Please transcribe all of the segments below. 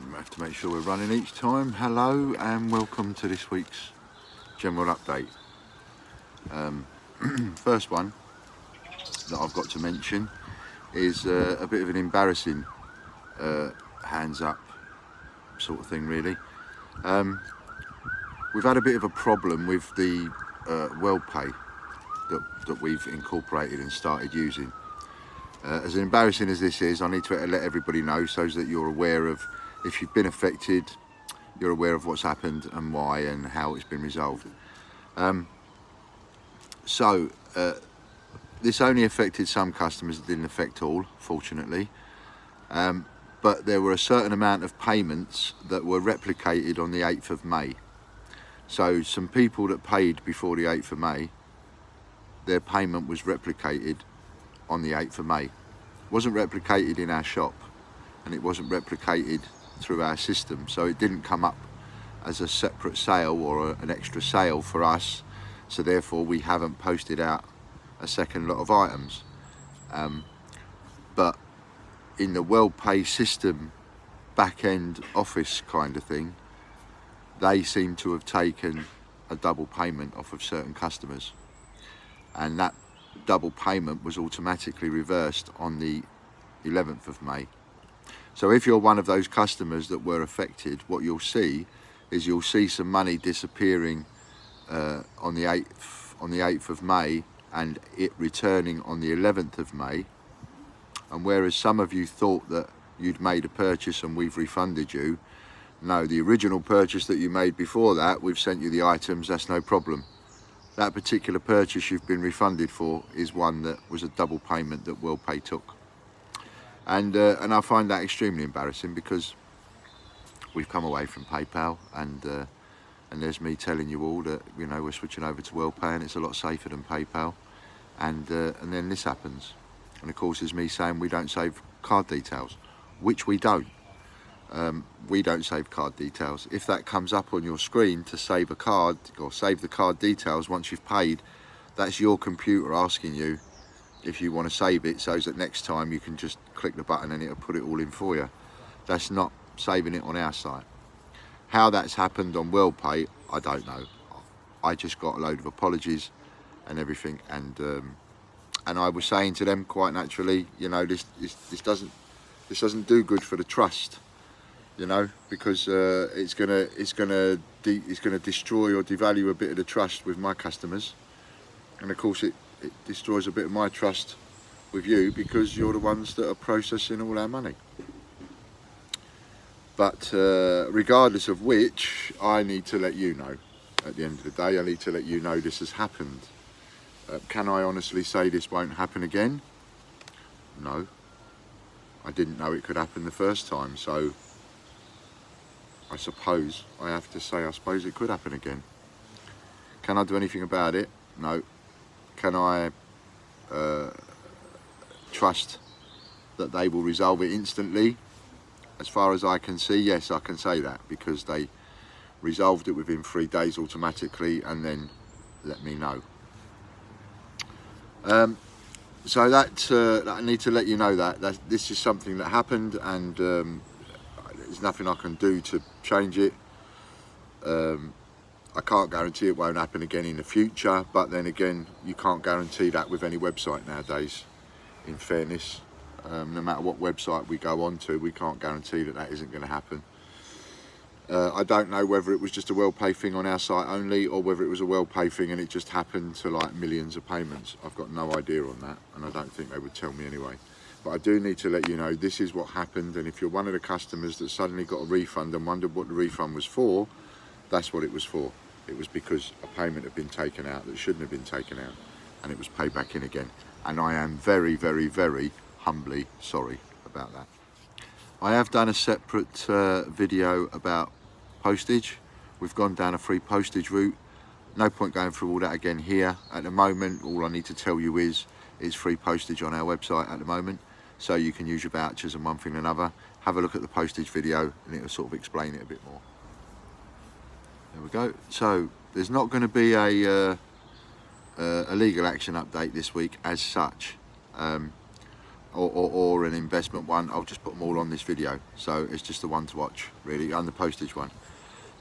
I have to make sure we're running each time. Hello and welcome to this week's general update. First one that I've got to mention is a bit of an embarrassing hands up sort of thing really. We've had a bit of a problem with the WellPay that we've incorporated and started using. As embarrassing as this is, I need to let everybody know so that you're aware of, if you've been affected, you're aware of what's happened and why and how it's been resolved. This only affected some customers, it didn't affect all, fortunately. But there were a certain amount of payments that were replicated on the 8th of May. So some people that paid before the 8th of May, their payment was replicated on the 8th of May. It wasn't replicated in our shop and it wasn't replicated through our system, so it didn't come up as a separate sale or an extra sale for us, so therefore we haven't posted out a second lot of items. But in the WellPay system back-end office kind of thing, they seem to have taken a double payment off of certain customers, and that double payment was automatically reversed on the 11th of May. So if you're one of those customers that were affected, what you'll see is you'll see some money disappearing on the 8th of May and it returning on the 11th of May. And whereas some of you thought that you'd made a purchase and we've refunded you, no, the original purchase that you made before that, we've sent you the items, that's no problem. That particular purchase you've been refunded for is one that was a double payment that WellPay took. And I find that extremely embarrassing because we've come away from PayPal and there's me telling you all that, you know, we're switching over to WellPay and it's a lot safer than PayPal, and then this happens. And of course there's me saying we don't save card details, which we don't. We don't save card details. If that comes up on your screen to save a card or save the card details once you've paid, that's your computer asking you if you want to save it, so that next time you can just click the button and it'll put it all in for you. That's not saving it on our site. How that's happened on WellPay, I don't know. I just got a load of apologies and everything, and I was saying to them quite naturally, you know, this doesn't do good for the trust, you know, because it's gonna destroy or devalue a bit of the trust with my customers, and of course it destroys a bit of my trust with you because you're the ones that are processing all our money. But regardless of which, I need to let you know. At the end of the day, I need to let you know this has happened. Can I honestly say this won't happen again? No. I didn't know it could happen the first time, so I suppose I have to say I suppose it could happen again. Can I do anything about it? No. Can I trust that they will resolve it instantly? As far as I can see, yes, I can say that, because they resolved it within 3 days automatically and then let me know. So that I need to let you know that this is something that happened, and there's nothing I can do to change it. I can't guarantee it won't happen again in the future, but then again, you can't guarantee that with any website nowadays, in fairness. No matter what website we go on to, we can't guarantee that isn't going to happen. I don't know whether it was just a WellPay thing on our site only, or whether it was a WellPay thing and it just happened to like millions of payments. I've got no idea on that, and I don't think they would tell me anyway. But I do need to let you know this is what happened, and if you're one of the customers that suddenly got a refund and wondered what the refund was for, that's what it was for. It was because a payment had been taken out that shouldn't have been taken out, and it was paid back in again. And I am very, very, very humbly sorry about that. I have done a separate video about postage. We've gone down a free postage route. No point going through all that again here. At the moment, all I need to tell you is it's free postage on our website at the moment, so you can use your vouchers and one thing and another. Have a look at the postage video and it'll sort of explain it a bit more. There we go. So there's not going to be a legal action update this week as such. or an investment one, I'll just put them all on this video. So it's just the one to watch, really, and the postage one.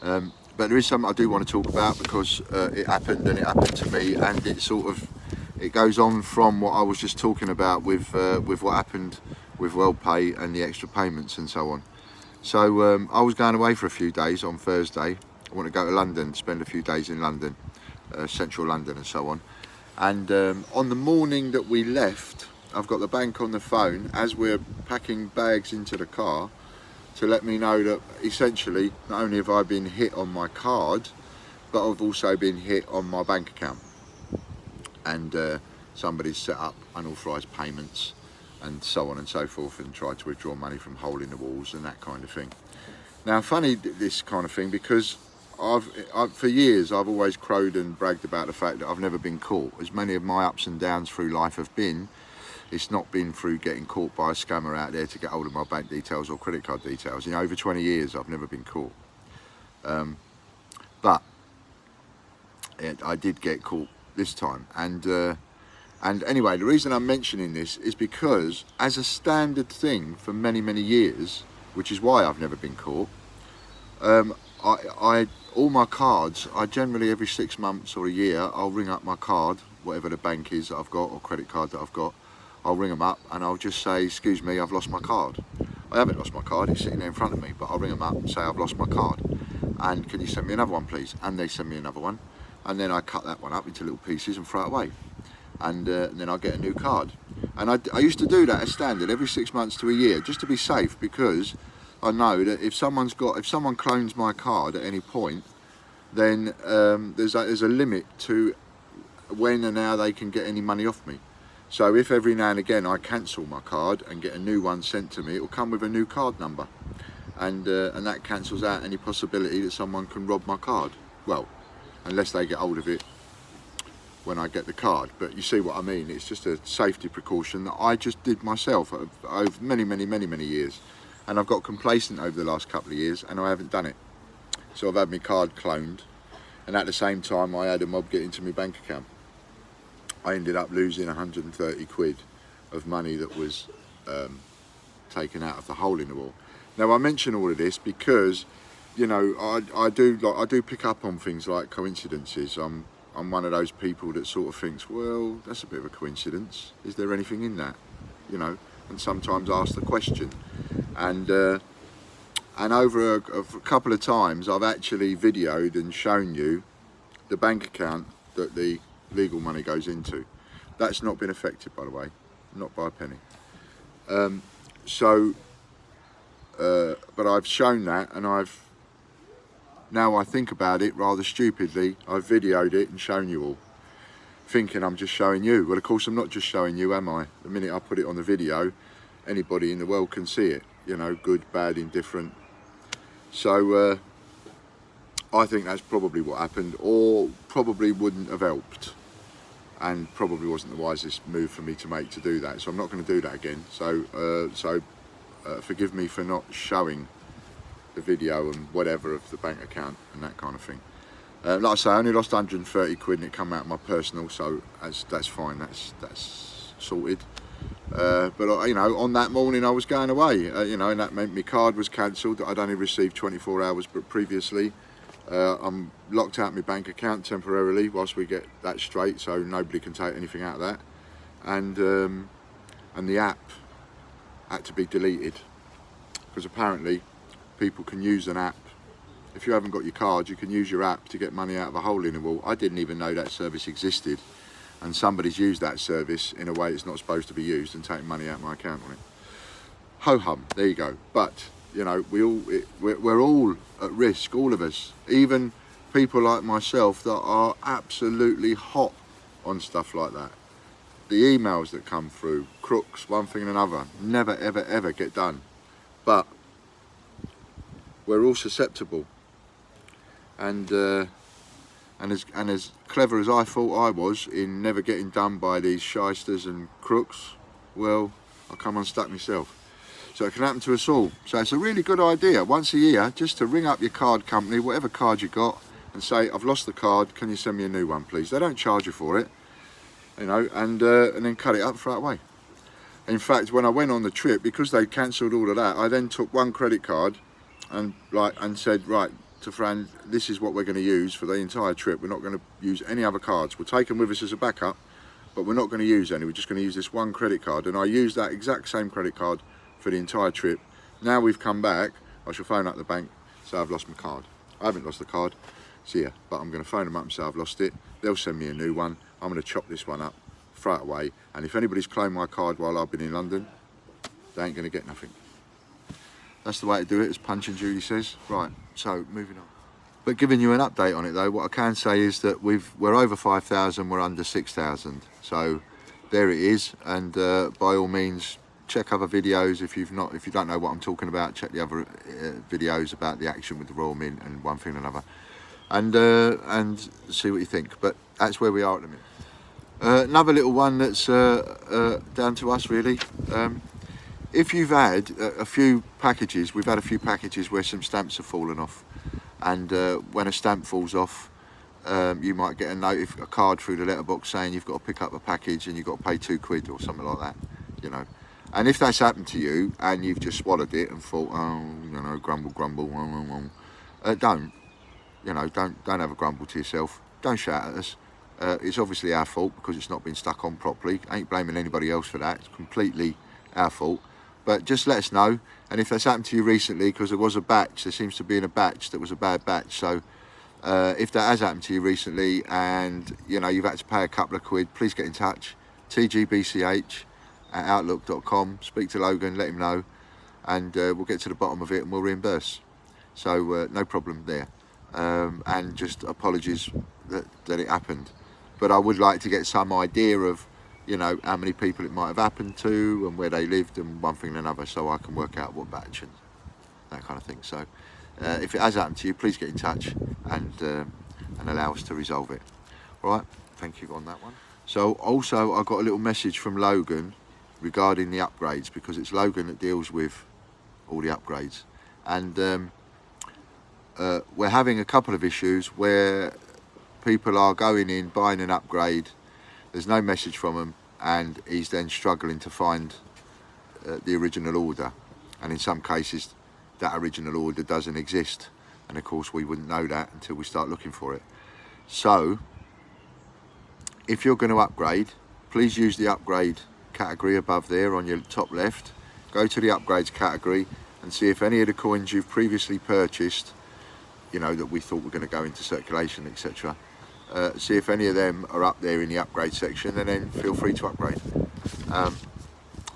But there is something I do want to talk about, because it happened to me, and it goes on from what I was just talking about with what happened with WorldPay and the extra payments and so on. So I was going away for a few days on Thursday. I want to go to London, spend a few days in London, central London and so on. And on the morning that we left, I've got the bank on the phone as we're packing bags into the car to let me know that essentially not only have I been hit on my card, but I've also been hit on my bank account. And somebody's set up unauthorised payments and so on and so forth, and tried to withdraw money from hole in the walls and that kind of thing. Now, funny this kind of thing, because for years I've always crowed and bragged about the fact that I've never been caught. As many of my ups and downs through life have been, it's not been through getting caught by a scammer out there to get hold of my bank details or credit card details. In over 20 years I've never been caught. But I did get caught this time. And anyway, the reason I'm mentioning this is because, as a standard thing for many, many years, which is why I've never been caught, all my cards, I generally every 6 months or a year, I'll ring up my card, whatever the bank is that I've got or credit card that I've got, I'll ring them up and I'll just say, excuse me, I've lost my card. I haven't lost my card, it's sitting there in front of me, but I'll ring them up and say, I've lost my card, and can you send me another one please? And they send me another one, and then I cut that one up into little pieces and throw it away, and then I get a new card. And I used to do that as standard every 6 months to a year, just to be safe, because I know that if someone clones my card at any point, then there's a limit to when and how they can get any money off me. So if every now and again I cancel my card and get a new one sent to me, it will come with a new card number, and that cancels out any possibility that someone can rob my card. Well, unless they get hold of it when I get the card. But you see what I mean, it's just a safety precaution that I just did myself over many years, and I've got complacent over the last couple of years and I haven't done it. So I've had my card cloned, and at the same time I had a mob get into my bank account. I ended up losing 130 quid of money that was taken out of the hole in the wall. Now I mention all of this because, you know, I do pick up on things like coincidences. I'm one of those people that sort of thinks, well, that's a bit of a coincidence. Is there anything in that? You know, and sometimes ask the question. And over a couple of times I've actually videoed and shown you the bank account that the legal money goes into. That's not been affected, by the way, not by a penny. But I've shown that, and now I think about it rather stupidly, I've videoed it and shown you all, thinking I'm just showing you. Well, of course I'm not just showing you, am I? The minute I put it on the video, anybody in the world can see it, you know, good, bad, indifferent. So I think that's probably what happened, or probably wouldn't have helped, and probably wasn't the wisest move for me to make to do that. So I'm not going to do that again. So forgive me for not showing the video and whatever of the bank account and that kind of thing. Like I say, I only lost 130 quid and it come out of my personal, so that's fine, that's sorted. But you know, on that morning I was going away, you know, and that meant my card was cancelled. I'd only received 24 hours but previously. I'm locked out my bank account temporarily whilst we get that straight, so nobody can take anything out of that. And the app had to be deleted, because apparently people can use an app. If you haven't got your card, you can use your app to get money out of a hole in the wall. I didn't even know that service existed, and somebody's used that service in a way it's not supposed to be used and taken money out of my account on it. Ho hum, there you go. But you know, we're all at risk, all of us, even people like myself that are absolutely hot on stuff like that. The emails that come through, crooks, one thing and another, never ever get done. But we're all susceptible, and as clever as I thought I was in never getting done by these shysters and crooks, well, I come unstuck myself. So it can happen to us all. So it's a really good idea once a year just to ring up your card company, whatever card you got, and say, I've lost the card, can you send me a new one please? They don't charge you for it, you know, and then cut it up, throw it away. In fact, when I went on the trip, because they cancelled all of that, I then took one credit card and said, right, to Fran, this is what we're going to use for the entire trip. We're not going to use any other cards. We'll take them with us as a backup, but we're not going to use any. We're just going to use this one credit card. And I used that exact same credit card for the entire trip. Now we've come back, I shall phone up the bank, say I've lost my card. I haven't lost the card, see ya, but I'm going to phone them up and say I've lost it. They'll send me a new one. I'm going to chop this one up, throw it away, and if anybody's claimed my card while I've been in London, they ain't going to get nothing. That's the way to do it, as Punch and Judy says. Right, so moving on. But giving you an update on it though, what I can say is that we're over 5,000, we're under 6,000. So there it is, and by all means, check other videos if you don't know what I'm talking about. Check the other videos about the action with the Royal Mint and one thing and another, and see what you think. But that's where we are at the minute. Another little one that's down to us really. If you've had a few packages, we've had a few packages where some stamps have fallen off, and when a stamp falls off, you might get a card through the letterbox saying you've got to pick up a package and you've got to pay £2 or something like that, you know. And if that's happened to you and you've just swallowed it and thought, oh, you know, grumble, don't have a grumble to yourself. Don't shout at us. It's obviously our fault because it's not been stuck on properly. I ain't blaming anybody else for that. It's completely our fault. But just let us know. And if that's happened to you recently, because there was a batch, there seems to be in a batch that was a bad batch. So if that has happened to you recently and you know you've had to pay a couple of quid, please get in touch. tgbch@outlook.com. Speak to Logan, let him know, and we'll get to the bottom of it and we'll reimburse. So no problem there. And just apologies that it happened. But I would like to get some idea of, you know, how many people it might have happened to and where they lived and one thing and another, so I can work out what batch and that kind of thing. So if it has happened to you, please get in touch and allow us to resolve it. All right, thank you on that one. So also I got a little message from Logan regarding the upgrades, because it's Logan that deals with all the upgrades, and we're having a couple of issues where people are going in, buying an upgrade, there's no message from them, and he's then struggling to find the original order, and in some cases that original order doesn't exist, and of course we wouldn't know that until we start looking for it. So if you're going to upgrade, please use the upgrade category above there on your top left. Go to the upgrades category and see if any of the coins you've previously purchased, you know, that we thought were going to go into circulation, etc. See if any of them are up there in the upgrade section, and then feel free to upgrade. But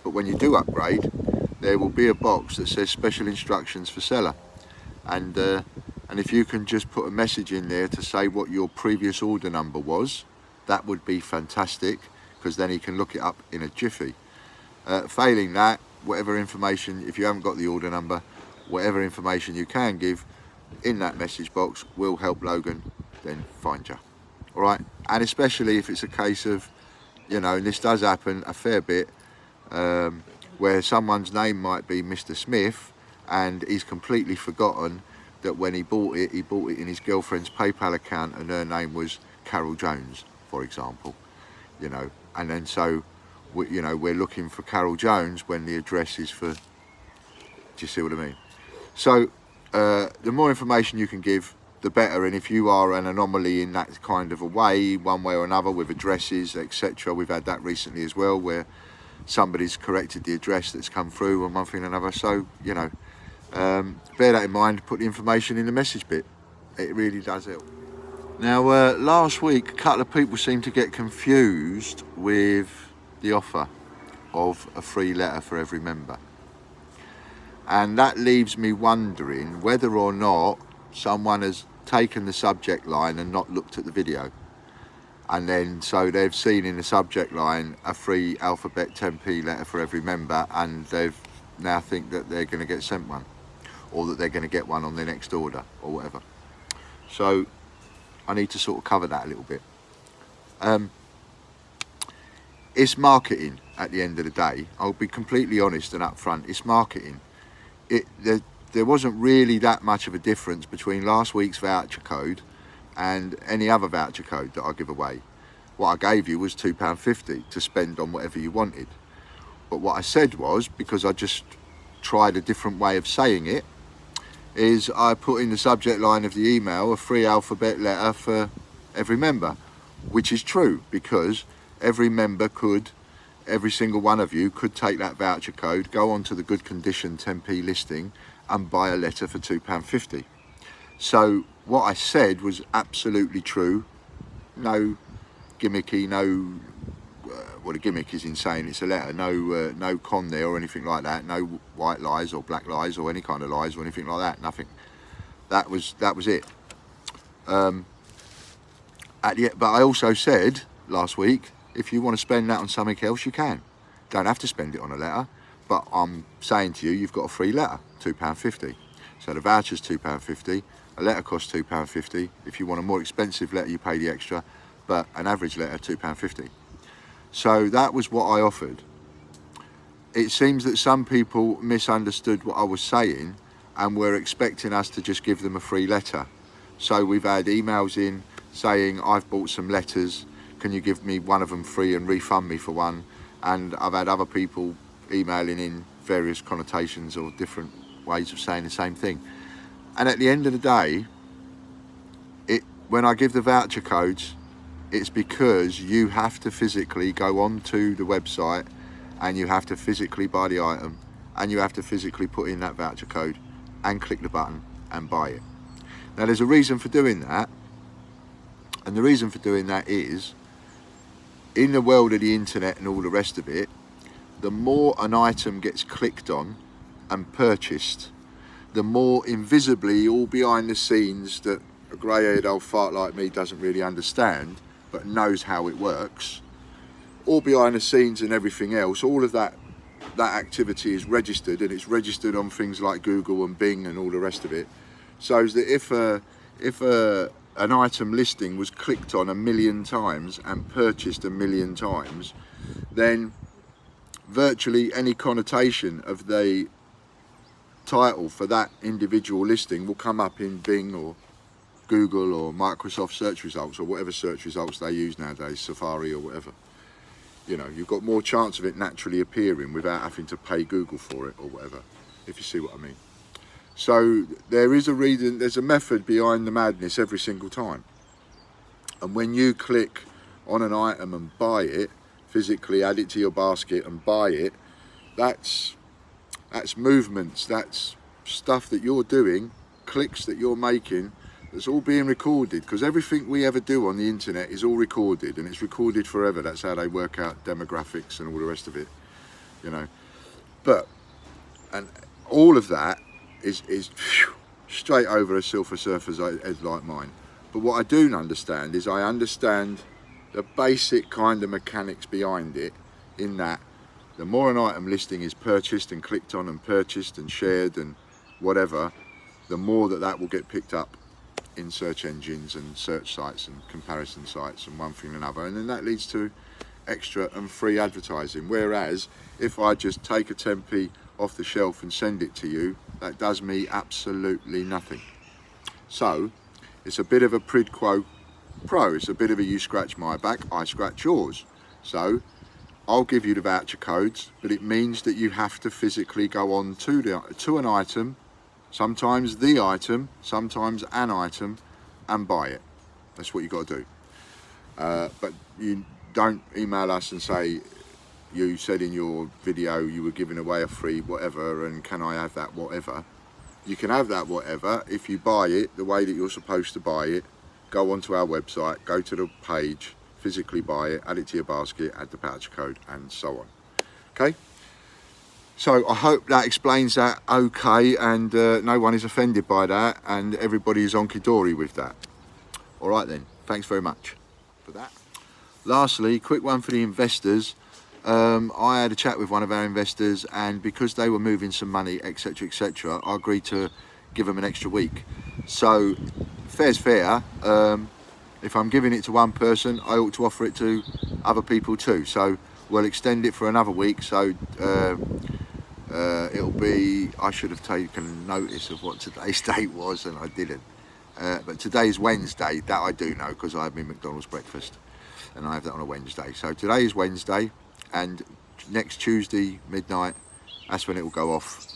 when you do upgrade, there will be a box that says special instructions for seller, and if you can just put a message in there to say what your previous order number was, that would be fantastic, because then he can look it up in a jiffy. Failing that, whatever information, if you haven't got the order number, whatever information you can give in that message box will help Logan then find you. All right, and especially if it's a case of, you know, and this does happen a fair bit, where someone's name might be Mr. Smith and he's completely forgotten that when he bought it in his girlfriend's PayPal account and her name was Carol Jones, for example, you know, and then so we're looking for Carol Jones when the address is for, do you see what I mean? So the more information you can give, the better. And if you are an anomaly in that kind of a way, one way or another, with addresses, etc., we've had that recently as well, where somebody's corrected the address that's come through on one thing or another. So, you know, bear that in mind, put the information in the message bit. It really does help. Now, last week, a couple of people seemed to get confused with the offer of a free letter for every member. And that leaves me wondering whether or not someone has taken the subject line and not looked at the video, and then so they've seen in the subject line a free alphabet 10p letter for every member, and they've now think that they're going to get sent one, or that they're going to get one on their next order or whatever. So I need to sort of cover that a little bit. It's marketing at the end of the day. I'll be completely honest and upfront. It's marketing. There wasn't really that much of a difference between last week's voucher code and any other voucher code that I give away. What I gave you was £2.50 to spend on whatever you wanted. But what I said was, because I just tried a different way of saying it, is I put in the subject line of the email a free alphabet letter for every member, which is true, because every member could, every single one of you could take that voucher code, go onto the good condition 10p listing and buy a letter for £2.50. So what I said was absolutely true. No gimmicky, no, well, a gimmick is insane, it's a letter, no con there or anything like that, no white lies or black lies or any kind of lies or anything like that, nothing. That was it. But I also said last week, if you want to spend that on something else, you can. Don't have to spend it on a letter, but I'm saying to you, you've got a free letter, £2.50. So the voucher's £2.50, a letter costs £2.50. If you want a more expensive letter, you pay the extra, but an average letter, £2.50. So that was what I offered. It seems that some people misunderstood what I was saying and were expecting us to just give them a free letter. So we've had emails in saying, I've bought some letters, can you give me one of them free and refund me for one? And I've had other people emailing in various connotations or different ways of saying the same thing. And at the end of the day, when I give the voucher codes, it's because you have to physically go onto the website and you have to physically buy the item and you have to physically put in that voucher code and click the button and buy it. Now there's a reason for doing that, and the reason for doing that is, in the world of the internet and all the rest of it, the more an item gets clicked on and purchased, the more invisibly, all behind the scenes, that a grey-haired old fart like me doesn't really understand but knows how it works, all behind the scenes and everything else, all of that activity is registered, and it's registered on things like Google and Bing and all the rest of it, so that if an item listing was clicked on 1,000,000 times and purchased 1,000,000 times, then virtually any connotation of the title for that individual listing will come up in Bing or Google or Microsoft search results or whatever search results they use nowadays, Safari or whatever. You know, you've got more chance of it naturally appearing without having to pay Google for it or whatever, if you see what I mean. So there is a reason, there's a method behind the madness every single time. And when you click on an item and buy it, physically add it to your basket and buy it, that's movements, that's stuff that you're doing, clicks that you're making, that's all being recorded, because everything we ever do on the internet is all recorded, and it's recorded forever. That's how they work out demographics and all the rest of it, you know. But, and all of that is straight over a silver surfer's head like mine. But what I do understand is I understand the basic kind of mechanics behind it, in that the more an item listing is purchased and clicked on and purchased and shared and whatever, the more that will get picked up in search engines and search sites and comparison sites and one thing and another, and then that leads to extra and free advertising. Whereas if I just take a 10p off the shelf and send it to you, that does me absolutely nothing. So it's a bit of a quid pro quo. It's a bit of a you scratch my back, I scratch yours. So I'll give you the voucher codes, but it means that you have to physically go on to an item, sometimes the item, sometimes an item, and buy it. That's what you got to do. But you don't email us and say, you said in your video you were giving away a free whatever, and can I have that whatever? You can have that whatever if you buy it the way that you're supposed to buy it. Go onto our website, go to the page, physically buy it, add it to your basket, add the voucher code, and so on. Okay? So I hope that explains that okay, and no one is offended by that, and everybody is honky-dory with that. All right then, thanks very much for that. Lastly, quick one for the investors. I had a chat with one of our investors, and because they were moving some money, etc, etc, I agreed to give them an extra week. So fair's fair. If I'm giving it to one person, I ought to offer it to other people too. So we'll extend it for another week. So it'll be, I should have taken notice of what today's date was, and I didn't. But today's Wednesday, that I do know, because I have my McDonald's breakfast and I have that on a Wednesday. So today is Wednesday, and next Tuesday midnight, that's when it will go off.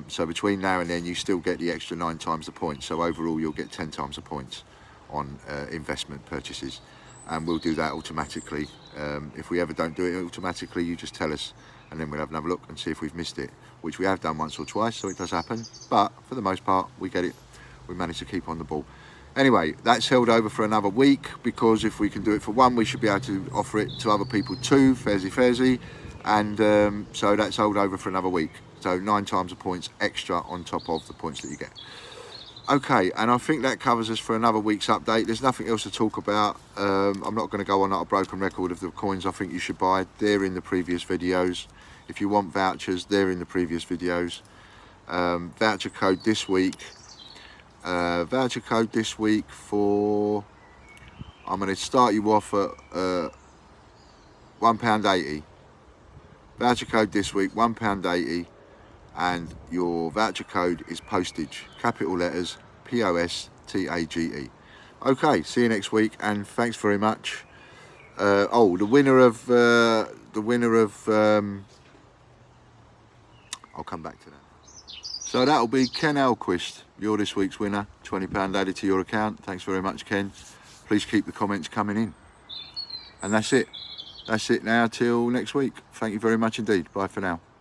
So between now and then you still get the extra 9 times the points, so overall you'll get 10 times the points on investment purchases, and we'll do that automatically. If we ever don't do it automatically, you just tell us, and then we'll have another look and see if we've missed it, which we have done once or twice, so it does happen, but for the most part we get it, we manage to keep on the ball. Anyway, that's held over for another week, because if we can do it for one, we should be able to offer it to other people too, fairly, and so that's held over for another week. So 9 times the points extra on top of the points that you get. Okay, and I think that covers us for another week's update. There's nothing else to talk about. I'm not going to go on a broken record of the coins I think you should buy. They're in the previous videos. If you want vouchers, they're in the previous videos. Voucher code this week. For... I'm going to start you off at £1.80. Voucher code this week, £1.80. And your voucher code is postage, capital letters, POSTAGE. Okay, see you next week, and thanks very much. The winner of I'll come back to that. So that'll be Ken Alquist. You're this week's winner. £20 added to your account. Thanks very much, Ken. Please keep the comments coming in. And that's it. That's it now till next week. Thank you very much indeed. Bye for now.